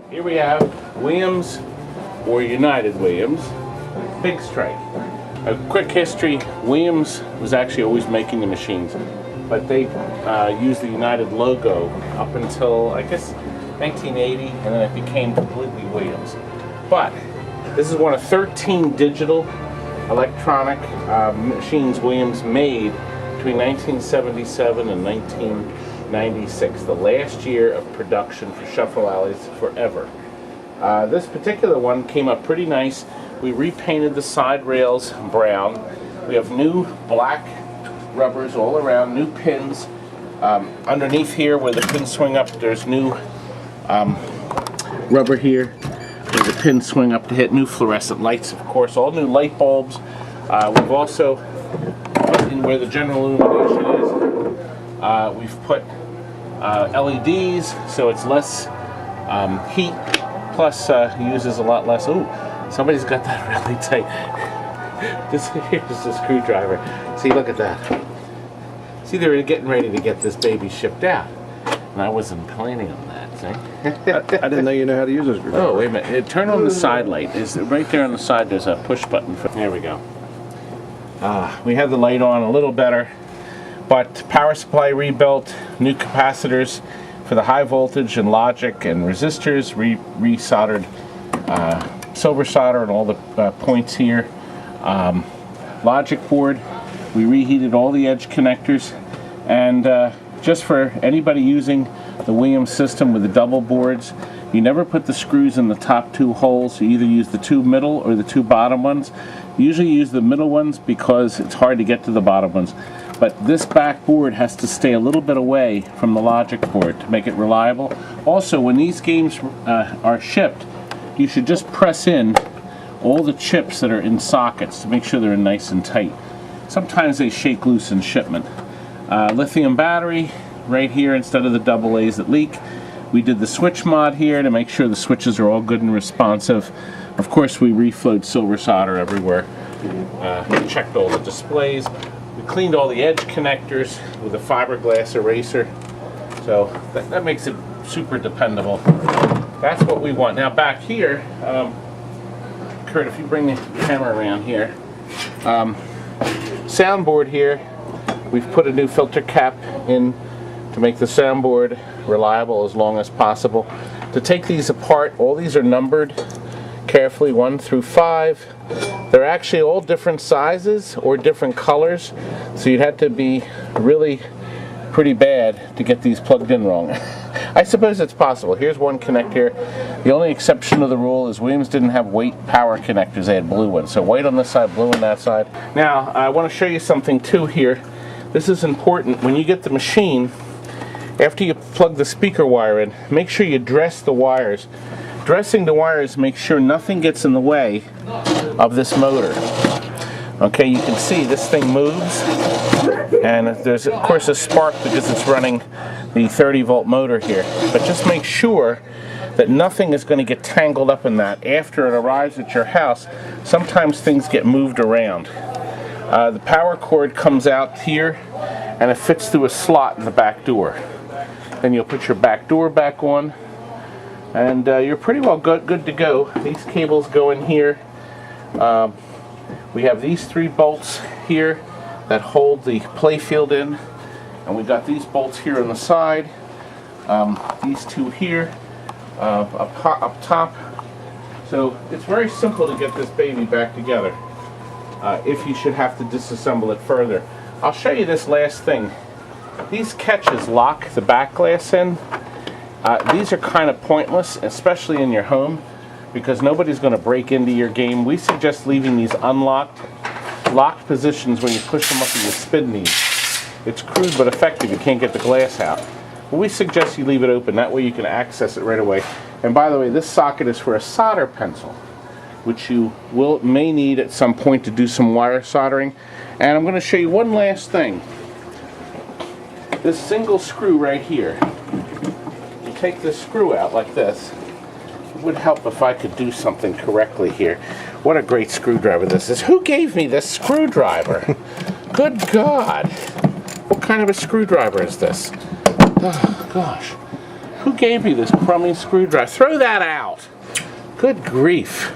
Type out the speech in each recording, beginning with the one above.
Here we have Williams, or United Williams, Big Strike. A quick history, Williams was actually always making the machines, but they used the United logo up until, I guess, 1980, and then it became completely Williams. But this is one of 13 digital electronic machines Williams made between 1977 and 1996, the last year of production for Shuffle Alleys forever. This particular one came up pretty nice. We repainted the side rails brown. We have new black rubbers all around, new pins. Underneath here where the pins swing up, there's new rubber here where the pins swing up to hit. New fluorescent lights, of course, all new light bulbs. We've also, in where the general illumination is, we've put LEDs, so it's less heat, plus uses a lot less. Ooh, somebody's got that really tight. Here's the screwdriver. See, look at that. See, they're getting ready to get this baby shipped out, and I wasn't planning on that. See? I didn't know you know how to use a screwdriver. Oh, wait a minute. Turn on the side light. Is right there on the side? There's a push button. There we go. We have the light on a little better, but power supply rebuilt, new capacitors for the high voltage and logic and resistors, re-soldered silver solder and all the points here. Logic board, we reheated all the edge connectors, and just for anybody using the Williams system with the double boards, you never put the screws in the top two holes. You either use the two middle or the two bottom ones. You usually use the middle ones because it's hard to get to the bottom ones. But this back board has to stay a little bit away from the logic board to make it reliable. Also, when these games are shipped, you should just press in all the chips that are in sockets to make sure they're nice and tight. Sometimes they shake loose in shipment. Lithium battery right here instead of the double A's that leak. We did the switch mod here to make sure the switches are all good and responsive. Of course, we reflowed silver solder everywhere. We checked all the displays. We cleaned all the edge connectors with a fiberglass eraser. So that makes it super dependable. That's what we want. Now back here, Kurt, if you bring the camera around here, soundboard here, we've put a new filter cap in to make the soundboard reliable as long as possible. To take these apart, all these are numbered carefully, 1 through 5. They're actually all different sizes or different colors, so you'd have to be really pretty bad to get these plugged in wrong. I suppose it's possible. Here's one connector. The only exception to the rule is Williams didn't have white power connectors, they had blue ones. So white on this side, blue on that side. Now, I want to show you something too here. This is important. When you get the machine, after you plug the speaker wire in, make sure you dress the wires. Dressing the wires makes sure nothing gets in the way of this motor. Okay, you can see this thing moves, and there's of course a spark because it's running the 30-volt motor here. But just make sure that nothing is going to get tangled up in that. After it arrives at your house, sometimes things get moved around. The power cord comes out here, and it fits through a slot in the back door. Then you'll put your back door back on, and you're pretty well good to go. These cables go in here. We have these 3 bolts here that hold the playfield in, and we got these bolts here on the side. These 2 here up top. So it's very simple to get this baby back together. If you should have to disassemble it further, I'll show you this last thing. These catches lock the back glass in. These are kind of pointless, especially in your home, because nobody's going to break into your game. We suggest leaving these unlocked, locked positions where you push them up and you spin these. It's crude but effective. You can't get the glass out. But we suggest you leave it open. That way you can access it right away. And by the way, this socket is for a solder pencil, which you may need at some point to do some wire soldering. And I'm going to show you one last thing. This single screw right here, you take this screw out like this. It would help if I could do something correctly here. What a great screwdriver this is. Who gave me this screwdriver? Good God. What kind of a screwdriver is this? Oh, gosh. Who gave you this crummy screwdriver? Throw that out. Good grief.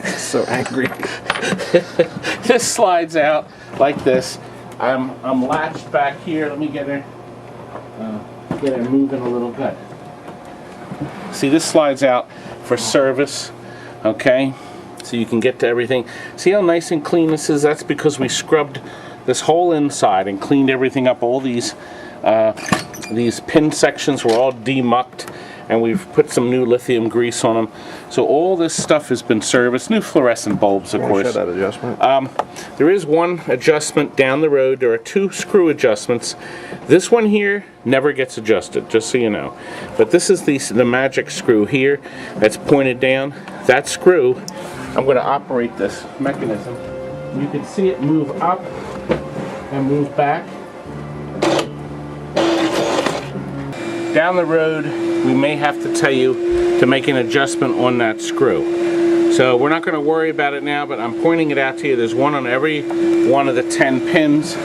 So angry. This slides out like this. I'm latched back here. Let me get her moving a little. Good. See, this slides out for service. Okay, so you can get to everything. See how nice and clean this is? That's because we scrubbed this whole inside and cleaned everything up. All these pin sections were all demucked, and we've put some new lithium grease on them. So all this stuff has been serviced. New fluorescent bulbs, of course. Show that adjustment. There is one adjustment down the road. There are 2 screw adjustments. This one here never gets adjusted, just so you know. But this is the magic screw here that's pointed down. That screw, I'm going to operate this mechanism. You can see it move up and move back. Down the road, we may have to tell you to make an adjustment on that screw. So we're not going to worry about it now, but I'm pointing it out to you. There's one on every one of the 10 pins.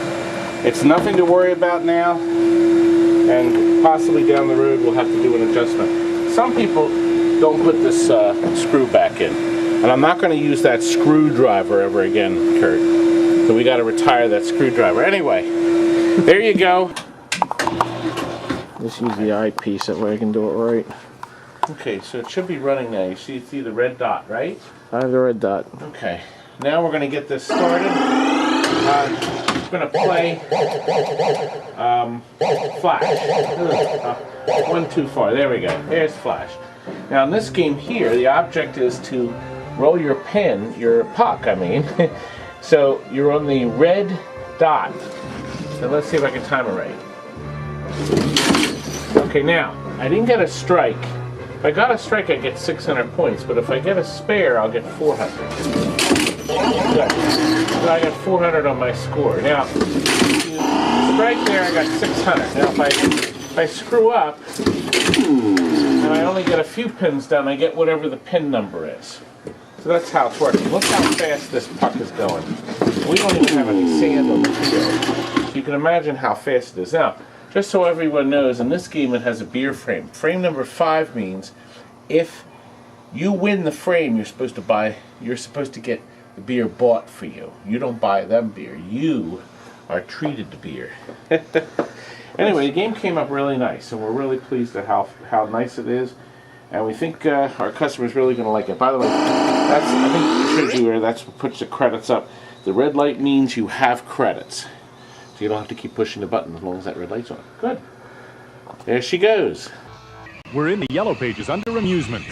It's nothing to worry about now, and possibly down the road we'll have to do an adjustment. Some people don't put this screw back in, and I'm not going to use that screwdriver ever again, Kurt. So we got to retire that screwdriver. Anyway, there you go. Just use the eyepiece, that way I can do it right. Okay, so it should be running now. You see the red dot, right? I have the red dot. Okay, now we're going to get this started. I'm going to play Flash. One too far. There we go. There's Flash. Now in this game here, the object is to roll your pin, your puck, I mean. So you're on the red dot. So let's see if I can time it right. Okay, now, I didn't get a strike. If I got a strike, I get 600 points, but if I get a spare, I'll get 400. Good. So I got 400 on my score. Now, if you strike there, I got 600. Now, if I screw up, and I only get a few pins done, I get whatever the pin number is. So that's how it's working. Look how fast this puck is going. We don't even have any sand on the field. So you can imagine how fast it is. Now, just so everyone knows, in this game it has a beer frame. Frame number 5 means if you win the frame, you're supposed to get the beer bought for you. You don't buy them beer. You are treated to beer. Anyway, the game came up really nice, and we're really pleased at how nice it is. And we think our customer's really going to like it. By the way, I think it should be where that's what puts the credits up. The red light means you have credits. So you don't have to keep pushing the button as long as that red light's on. Good. There she goes. We're in the yellow pages under amusements.